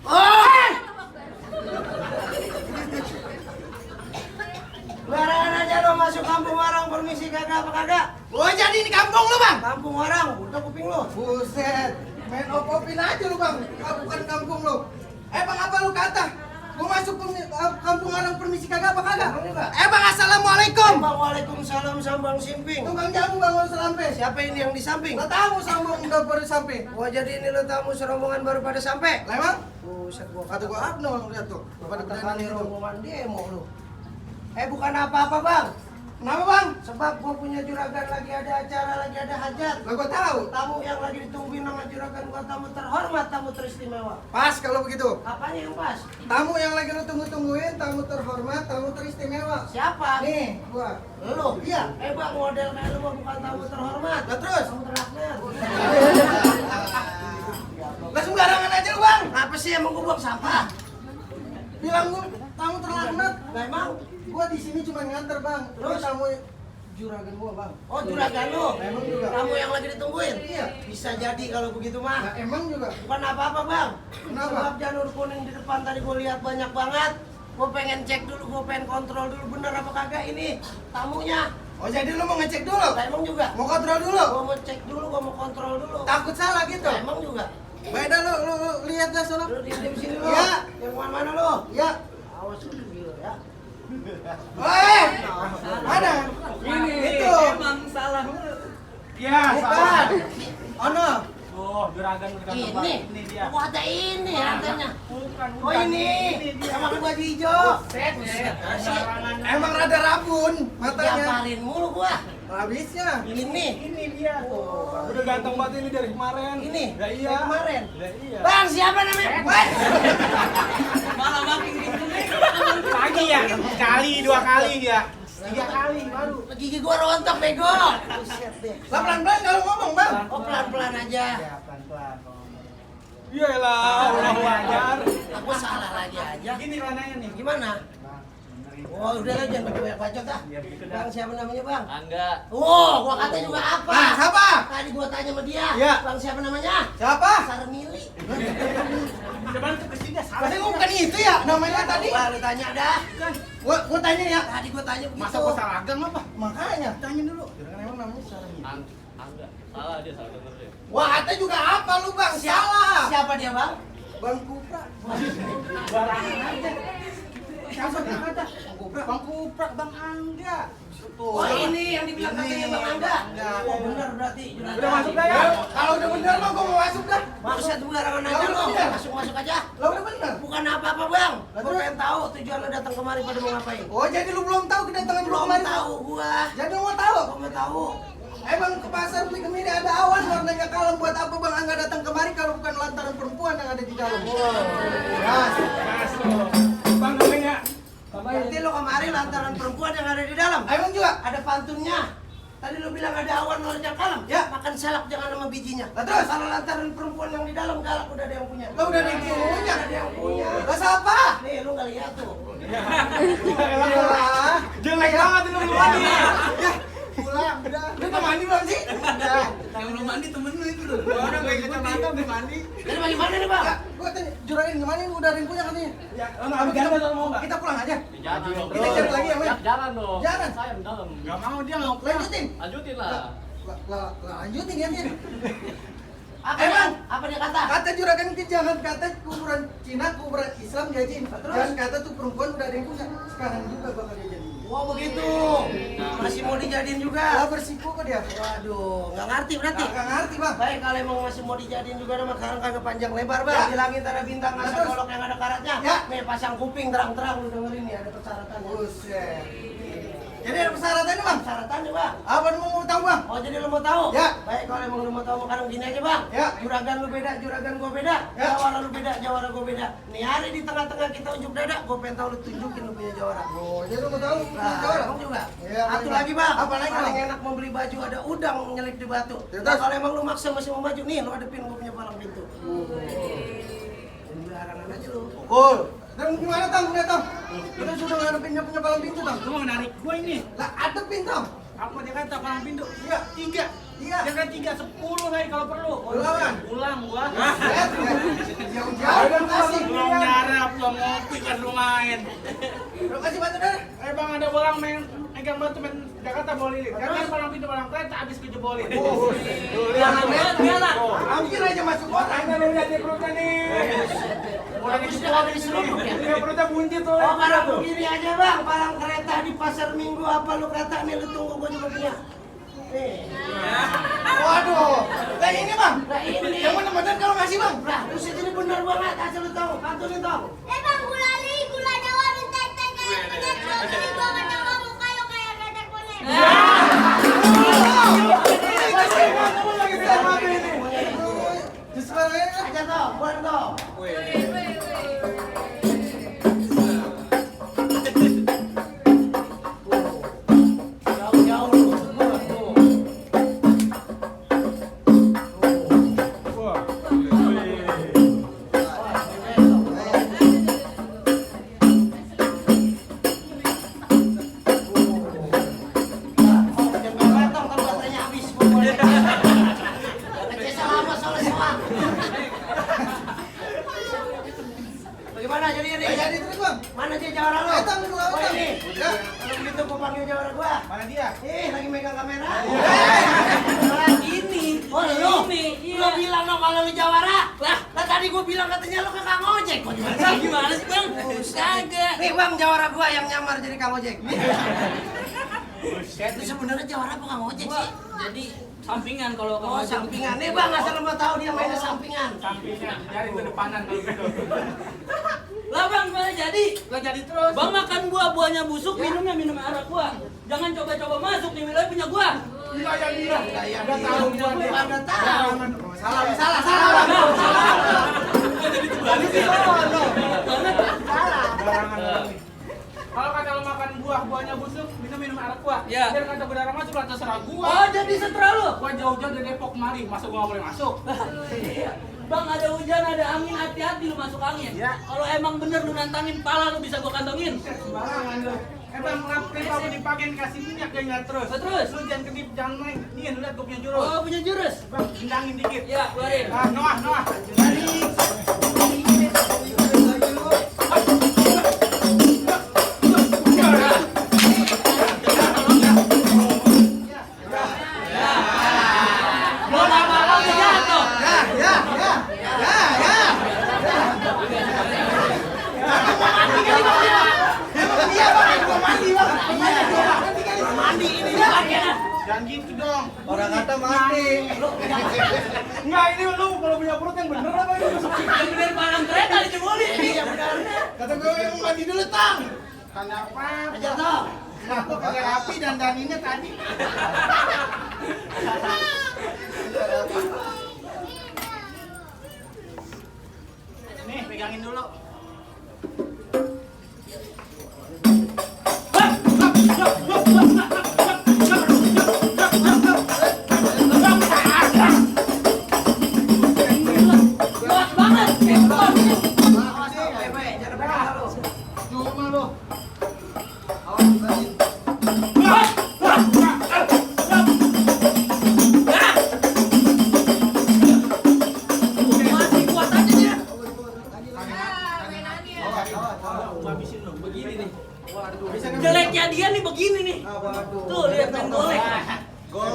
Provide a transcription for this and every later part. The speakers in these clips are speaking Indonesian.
Oh! Barangan aja lo masuk kampung orang, permisi kagak apa kagak? Oh jadi ini kampung lu bang? Kampung orang, udah kuping lo. Buset, main opopin aja lu bang, bukan kampung lu. Bang apa lu kata? Gua masuk kampung orang permisi kagak apa kagak? Bang assalamualaikum. Bang waalaikumsalam sama Bang Simping. Tuh bang jamu bang lu sampai. Siapa ini yang di samping? Lo tamu sama udah baru sampai. Oh jadi ini lo tamu serombongan baru pada sampai? Lah emang? Buset gua Kata gua abno lihat tuh. Pada kata berani kali itu. rombongan demo lu. Bukan apa-apa bang. Kenapa bang? Sebab gua punya juragan lagi ada acara, lagi ada hajat. Lah gua tahu. Tamu yang lagi ditungguin sama juragan gua tamu terhormat, tamu teristimewa. Pas kalau begitu. Apanya yang pas? Tamu yang lagi lu tunggu-tungguin, tamu terhormat, tamu teristimewa. Siapa? Nih, gua. Lu? Iya. Bang model kayak lu mah bukan tamu terhormat. Lah terus? Tamu terlaknat. Lah sembarangan aja lu bang. Apa sih emang gua buang sampah? Bilang gua tamu terlaknat. Lah emang? Gua di sini cuma nganter bang. Terus? Tamu juragan gua bang. Oh juragan lu? Emang juga. Tamu yang lagi ditungguin? Iya. Bisa jadi kalau begitu Nah, mah. emang juga. Bukan apa-apa bang. Kenapa? Sebab janur kuning di depan tadi gua lihat banyak banget. Gua pengen cek dulu, gua pengen kontrol dulu bener apa kagak ini tamunya. Oh jadi lu mau ngecek dulu? Lah emang juga? Mau kontrol dulu? Gua mau cek dulu, gua mau kontrol dulu. Takut salah gitu? Lah emang juga? Beda lu lihat dah sono. Lu diem sini lu. Iya. Yang mana lu? Ya. Awas lu gila ya. Ada. Ini Itu. emang salah. Ya, Bukan. Ono. Oh, juragan udah Ini dia. Oh ada ini katanya. Bukan, Oh ini. Sama baju hijau. Emang rada rabun matanya. Diaparin mulu gua. Habisnya. Ini. Ini dia tuh. Udah ganteng banget ini dari kemarin. Ini. Ya iya. Dari kemarin. Ya iya. Bang siapa namanya? Bang. Malah makin gitu nih. Lagi ya? Sekali, dua kali ya. 3 kali baru. Gigi gua rontok bego. Buset deh. Lah pelan-pelan kalau ngomong bang. Oh pelan-pelan aja. Ya, pelan-pelan. Iya lah, Allah wajar. Aku salah lagi aja. Gini rananya nih. Gimana? Benerin. Oh udah lah jangan banyak bacot dah. Ya, begitu dah. Bang siapa namanya bang? Angga. Oh gua kata juga apa? Nah, siapa? Tadi gua tanya sama dia. Iya. Bang siapa namanya? Siapa? Sarmili. Coba tuh kesini salah. Tapi bukan itu ya namanya tadi. Wah lu tanya dah. Gua tanya ya. Tadi gua tanya begitu. Masa gua salah agama apa? Makanya tanya dulu. Juragan emang namanya Sarmi. Angga. Salah dia salah denger deh. Wah, kata juga apa lu bang? Salah. Siapa dia bang? Bang Kupra. Barangan aja. Siapa yang kata? Bang Kupra, Bang Angga. Oh ini yang dibilang katanya bang Angga. Enggak. Oh benar berarti. Juragan. Udah masuk dah ya? Kalau udah bener mah gua mau masuk dah. Maksud sembarangan aja Lah, lo. udah. Masuk aja. Lah udah bener. Bukan apa-apa bang. Lah, Gua terus? pengen tahu tujuan lo datang kemari pada mau ngapain. Oh, jadi lu belum tahu kedatangan lu Belum kemarin? tahu gua. Jadi lu mau tahu? Gua mau tahu. Emang ke pasar beli kemiri ada awan warnanya kalem, buat apa Bang Angga datang kemari kalau bukan lantaran perempuan yang ada di dalam? Yes. Masuk. Bang namanya. Berarti lo kemari lantaran perempuan yang ada di dalam. Emang juga? Ada pantunnya. Tadi lo bilang ada awan warnanya kalem. Ya. Makan salak jangan sama bijinya. Lah, terus? Kalau lantaran perempuan yang di dalam galak udah ada yang punya. Lah udah ada yang punya. Udah ada yang punya. Lah siapa? Nih lo nggak lihat tuh. Lah. Jelek banget ini lu mandi. Ya, pulang udah. Lu udah mandi belum sih? Udah. Yang belum mandi temen lu itu loh. Udah enggak ikut mandi, udah mandi. Jadi bagaimana nih bang? Ya, gua tanya, juragan gimana ini udah ada yang punya katanya? Ya, apa ganda kalau mau enggak? Kita pulang aja. Jangan dong. Kita cari lagi ya, men. Jangan dong. Jangan. Saya di dalam. Enggak mau dia mau. Lanjutin. Lanjutin lah. Lah, lanjutin ya, Tin. Apa Emang? dia? Apa dia kata? Kata juragan itu jangan kata kuburan Cina, kuburan Islam diajain. Jangan kata tuh perempuan udah ada yang punya. Sekarang juga bakal diajain. Wah begitu. Masih mau dijadiin Lah juga. bersiko kok dia. Waduh, nggak ngerti berarti. Nggak ngerti bang. Baik kalau emang masih mau dijadiin juga nama sekarang kagak panjang lebar bang. Ya. Di langit ada bintang asal Terus? golok yang ada karatnya. Ya. Nih pasang kuping terang-terang lu dengerin nih ada persyaratannya. Buset. Jadi ada persyaratannya bang. Persyaratannya bang. Apa lu mau tahu bang? Oh jadi lu mau tahu? Ya. Baik kalau emang lu mau tahu sekarang gini aja bang. Ya. Juragan lu beda, juragan gua beda. Ya. Jawara lu beda, jawara gua beda. Nih hari di tengah-tengah kita unjuk dada, gua pengen tahu lu tunjukin lu punya jawara. Oh, jadi lu mau tahu? Nah, emang juga. Ya, Satu baik, lagi Bang. bang. Apa lagi, Paling Bang? enak mau beli baju ada udang nyelip di batu. Ya, Nah, terus? kalau emang lu maksa masih mau maju nih, lu hadepin gua punya palang pintu. Sembarangan aja lu. Pukul. Dan gimana tang? Punya tang? Kita sudah ngadepin dia punya palang pintu tang. Lu mau narik gua ini. Lah adepin tang. Apa dia kata palang pintu? Iya. 3. Iya. Dia kan 3, 10 lagi kalau perlu. Ulangan. Ulang gua. Buset, kan lu main. Lu kasih batu dah. Bang ada orang megang batu main Jakarta boleh. Kan palang pintu palang kereta habis kejebolin. Galak banget, galak. Hampir aja masuk orang. Anda lu lihat di perutnya nih. Mulai kejebolin seluruh. Dia perutnya buncit tuh. Oh, karena begini aja bang, palang kereta di pasar Minggu apa lu kata nih lu tunggu gua juga punya. Nih. Waduh. Nah ini bang. Nah ini. Yang bener-bener kalau ngasih bang. Nah, terus ini bener banget, asal lu tahu, pantulin tong. Bang, gula Jawa minta kayak pedet. Jadi gua kata kamu kayak ketek bonek. Justru ini. Aja tong, buat tong. Jauh-jauh lu buat tuh. Bagaimana jadi ini? Jadi terus bang. Mana dia jawara lo? Datang dulu, Oh datang. ini. Ya. Kalau begitu gua panggil jawara gua. Mana dia? Lagi megang kamera. Ini. Oh lu? Ini. Lu bilang dong kalau lu jawara. Lah tadi gua bilang katanya lu kakak ngojek. Kok gimana sih? Gimana sih, Bang? Kagak. Nih bang, jawara gua yang nyamar jadi kang ojek. Itu sebenarnya jawara apa kang ojek Gua sih? jadi sampingan kalau Oh kamu sampingan. Nih bang, asal lu mau tahu dia mainnya sampingan. Sampingnya, nyari ke depanan kalau gitu. Lah Bang, gimana jadi? Gak jadi terus. Bang makan buah, buahnya busuk, minumnya minum arak gua. Jangan coba-coba masuk nih wilayah punya gua. Iya ya dia. Udah tahu gua dia. Udah tahu. Salah. Barangan orang nih. Kalau kata lo makan buahnya busuk, minum arak gua. Iya. Biar kata berdarah masuk lah terserah gua. Oh, jadi setra lu. Gua jauh-jauh dari Depok kemari, masa gua gak boleh masuk? Bang, ada hujan, ada angin, hati-hati lu masuk angin. Ya. Kalau emang bener lu nantangin, pala lu bisa gua kantongin. Sembarangan lu. Bang, kenapa mau dipakein kasih minyak dia nggak terus? Terus? Lu jangan kedip, jangan main. Nih, lu lihat gua punya jurus. Oh, punya jurus. Bang, indangin dikit. Ya, keluarin. Noah. Mau lama-lama udah jatuh. Ya. Emang iya bang, gua mandi bang. Mandi ini pakaian. Jangan gitu dong. Orang kata mandi. Enggak, ini lu kalau punya perut yang bener apa ini? Yang bener palang kereta dijebolin. Iya benar. Kata gue yang mandi dulu tang. Kenapa? Aja tong. Aku kagak rapi dan daninnya tadi. Nih, pegangin dulu. Kuat banget. Awas tong, bebe, jangan pegang lu. Cuma lu. Masih kuat aja dia. Habisin lu. Begini nih. Bisa nggak? Jeleknya dia nih begini nih. Tuh, lihat main golek. Gua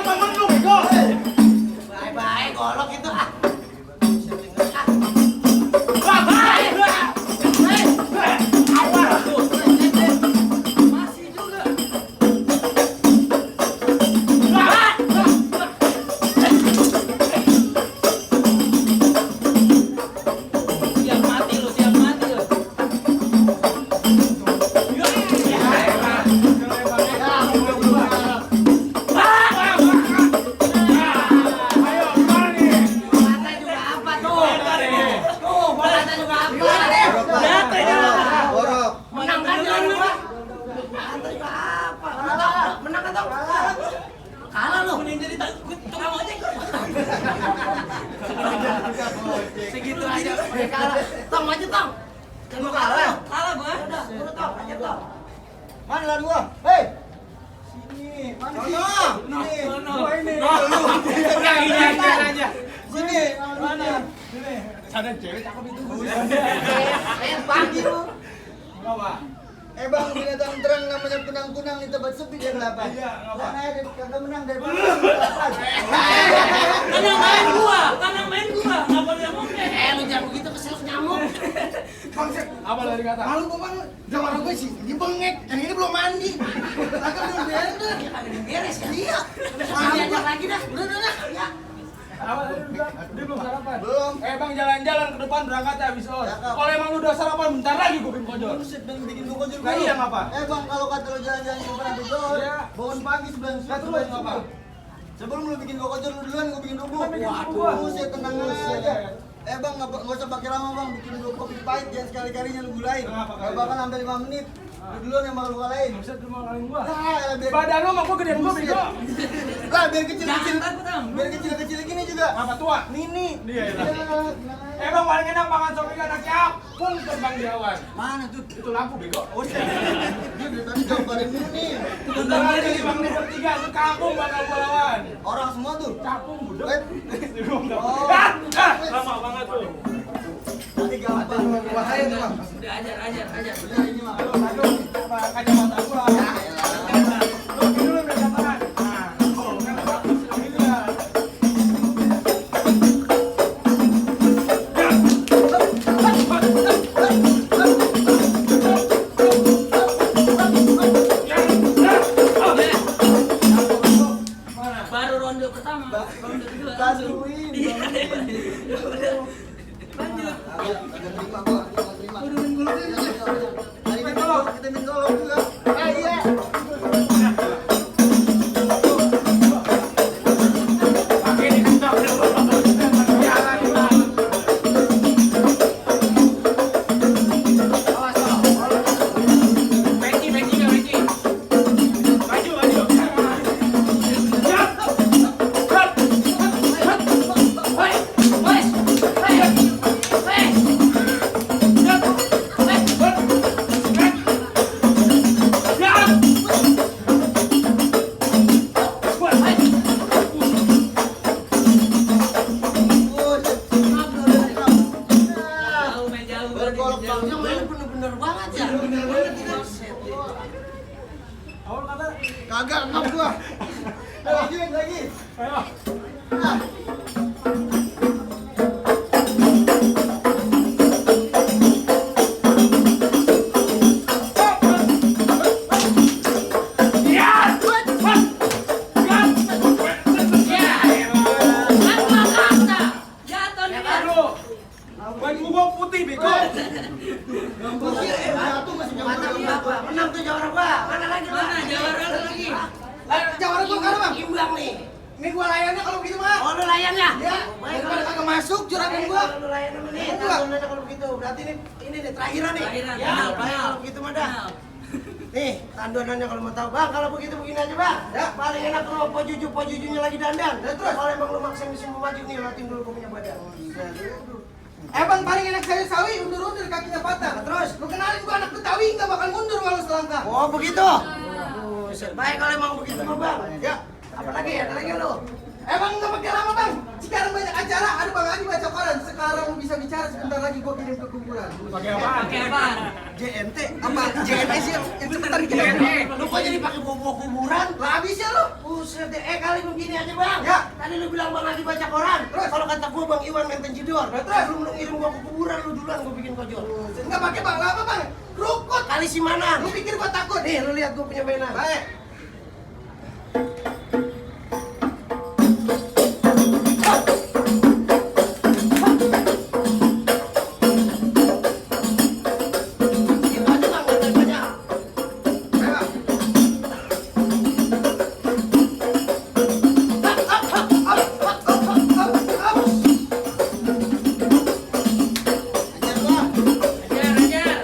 temen lu, bego. Bye-bye, golok itu ah. Masih juga. Siap mati lu, siap mati lu. Ayo, gimana nih? Mata juga apa tuh? Tuh, mata juga apa? Jatuh dia. Menang kan jalan gua? Mata juga apa? Menang kan tong? Kalah lu. Mending jadi tukang ojek. Segitu aja. Kalah. Tong maju tong. Lu kalah. Kalah gua. Udah, turun tong, aja tong. Mana lah gua? Hei. Sini, mana Sono. sih? Sono. Gua ini. Udah gini aja. Sini, Mana? Sini. Ada cewek cakep itu. Pagi lu. Apa? Bang, binatang terang namanya kunang-kunang di tempat sepi dia kelapa. Iya, ngapa? Karena kagak menang dari kelapa. Karena main gua, nggak boleh ngomong. Lu jangan begitu keselak nyamuk. Bangsat. Apa tadi kata? Malu gua bang, jawara gue sih, ini bengek, yang ini belum mandi. Kagak belum beres. Dia kagak diberes kan. Iya. Besok diajak lagi dah. Udah. Ya. Apa tadi bilang? Dia belum sarapan. Belum. Bang jalan-jalan ke depan berangkat ya habis os. Cakep. Kalau emang lu udah sarapan bentar lagi gua bikin kojol. Buset, bang bikin gua kojol. Lah iya ngapa? Bang, kalau kata lo jalan-jalan ke depan kojol, Iya. bangun pagi sebelum Lah, terus ngapa? Sebelum lu bikin gua kojol, lu duluan gua bikin rubuh. Kan bikin rubuh gua. Buset, tenang aja. Bang, nggak usah pakai lama bang, bikin dua kopi pahit, jangan sekali-kalinya lu gulain. Kenapa kali? Gak bakal sampai 5 menit. Lu duluan yang bakal lu kalahin. Buset lu mau ngalahin gua. Nah, biar Badan lu sama gua gedean gua bego. lah biar kecil-kecil. Jangan takut, Am. Biar kecil-kecil gini juga. Apa tua? Nini. Iya, iya. tenang aja. Bang paling enak makan sop ikan anak apung terbang di awan. Mana tuh? Itu lampu bego. Oh, dia dari tadi gambarin dulu nih. Bentar lagi bang nih bertiga ke kampung bakal gua lawan. Orang semua tuh. Capung budak. Oh. Lama banget tuh. Nanti gampang. Bahaya tuh bang. Udah ajar. Udah ini mah. Aduh, kacamata gua. Lu dulu udah tangan. Nah, kan bagus ini dia. Baru ronde pertama, ronde kedua langsung. Bantuin. Lanjut. Agak terima gua, agak terima. Hari ini kita minta tolong juga. Iya. Pakai di kentok. Jalan Bang. Beki. Maju. Jauh main jauh. Bergolok jauh. Yang main bener-bener banget ya. Buset. Awal kata, Kagak ngap gua. Lagi. ayo. Ah. Kan gua kata, jatuh nih dia. Baju gua putih bego. Satu masih Mantap berapa? Menang tuh jawara gua. Mana lagi? Mana jawara lagi? Jawara gua kalah bang. Imbang nih. Ini gua layannya kalau begitu mah. Oh lu layan ya? Ya, Baik, daripada kagak masuk juragan gua. Lu layan dulu nih. Gua. Tanggung aja kalau begitu. Berarti ini nih terakhiran nih. Terakhiran. Ya, Final, baik final. kalau begitu mah dah. Final. Nih, tanduanannya kalau mau tahu. Bang, kalau begitu begini aja, Bang. Ya, paling enak kalau pojuju-pojujunya lagi dandan. Terus kalau emang lu maksa mesti mau maju nih, latih dulu gua punya badan. Bang paling enak sayur sawi undur-undur kakinya patah. Terus? Lu kenalin gua anak Betawi nggak bakal mundur walau selangkah. Oh, begitu. Buset. Baik kalau emang begitu mah, Bang. Ya, apalagi ya? Ada lagi lu. Bang nggak pakai lama bang. Sekarang banyak acara. Ada bang Adi baca koran. Sekarang lu bisa bicara sebentar lagi gua kirim ke kuburan. Pakai apaan? Pakai apaan? JNT apa JNS yang cepetan kirim. Lu kok jadi pakai bawa kuburan? Lah habisnya lu. Buset deh, kali begini aja bang. Ya. Tadi lu bilang bang lagi baca koran. Terus? Kalau kata gua bang Iwan menten jedor. Terus? Lu ngirim gua ke kuburan, lu duluan gua bikin kojol. Nggak pakai bang. Lah apa bang? Rukut. Kali si mana? Lu pikir gua takut? Nih, lu lihat gua punya mainan. Baik. Gitu aja bang, nggak banyak. Baik, Bang. Ajar gua. Ajar.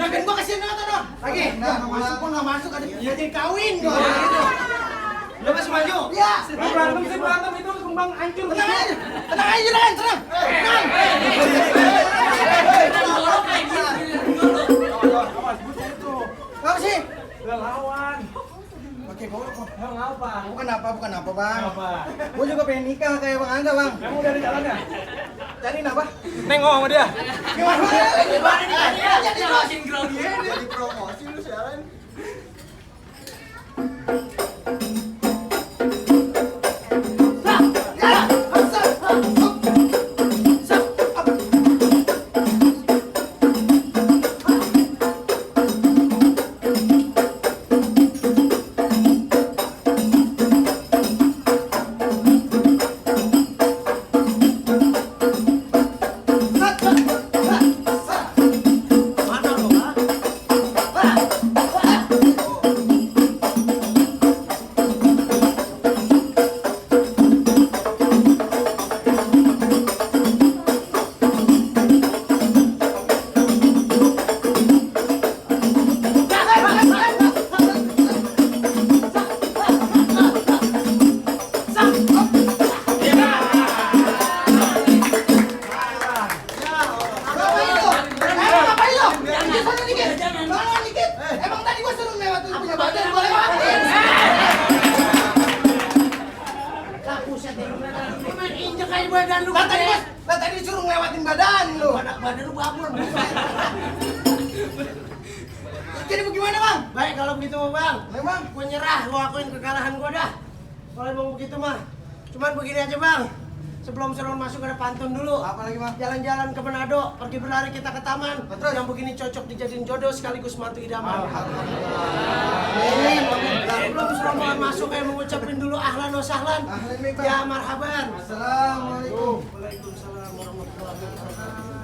Makin gua kasih nonton dong. Lagi. Nggak masuk pun nggak masuk. Ada jadi kawin gua. Lu masih maju? Iya. Berantem sih berantem itu kembang hancur. Tenang aja. Tenang aja, tenang. Tenang. Dorong kayak gitu. Awas, buset itu. Apa sih? Udah lawan. Oke, golok. Emang apa? Bukan apa, Bang. Apa? Gua juga pengen nikah kayak Bang Angga, Bang. Kamu udah di jalannya? Cariin apa? Nengok sama dia. Gimana? Gimana nih? Jadi crossing ground dia. Jadi promosi lu siaran. Mana lu, Pak? Emang tadi gua suruh lewatin punya badan, gua lewatin. Lah buset ya lu memang injek aja badan lu. Lah tadi suruh ngelewatin badan lu. Badan lu babon. Jadi bagaimana, Bang? Baik kalau begitu Bang. Memang Gua nyerah, gua akuin kekalahan gua dah. Kalau emang begitu mah. Cuman begini aja Bang. Sebelum Seron masuk ada pantun dulu. apa lagi, Bang? Jalan-jalan ke Manado, pergi berlari kita ke taman. Betul. Yang begini cocok dijadiin jodoh sekaligus mantu idaman. Amin. Nah, sebelum Seron masuk kayak mengucapin dulu ahlan wa sahlan. Ahlan, Bang. Ya marhaban. Assalamualaikum. Waalaikumsalam warahmatullahi wabarakatuh.